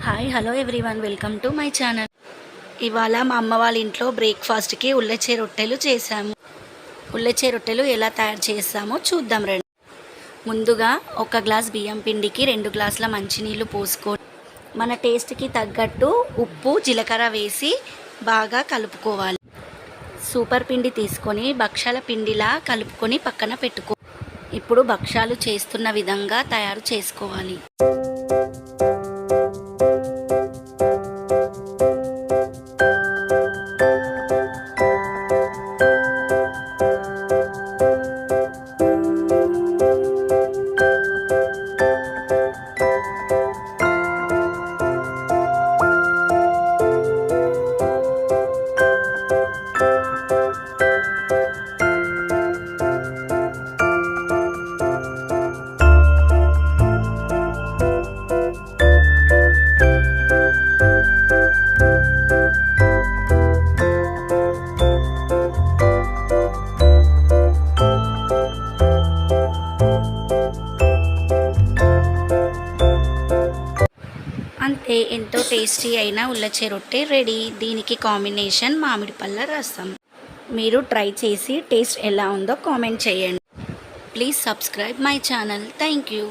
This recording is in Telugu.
Hi hello everyone, welcome to my channel. ఇవాళ మా అమ్మ వాళ్ళ ఇంట్లో బ్రేక్ఫాస్ట్కి ఉల్లెచ్చే రొట్టెలు చేశాము. ఉల్లెచ్చే రొట్టెలు ఎలా తయారు చేస్తామో చూద్దాం రండి. ముందుగా ఒక గ్లాస్ బియ్యం పిండికి 2 గ్లాసుల మంచినీళ్ళు పోసుకొని మన టేస్ట్కి తగ్గట్టు ఉప్పు జీలకర్ర వేసి బాగా కలుపుకోవాలి. సూపర్ పిండి తీసుకొని భక్షాల పిండిలా కలుపుకొని పక్కన పెట్టుకో. ఇప్పుడు భక్షాలు చేస్తున్న విధంగా తయారు చేసుకోవాలి. అంతే, ఎంతో టేస్టీ అయిన ఉల్లెచ్చే రొట్టె రెడీ. దీనికి కాంబినేషన్ మామిడి పళ్ళ రసం. మీరు ట్రై చేసి టేస్ట్ ఎలా ఉందో కామెంట్ చేయండి. Please subscribe my channel. Thank you.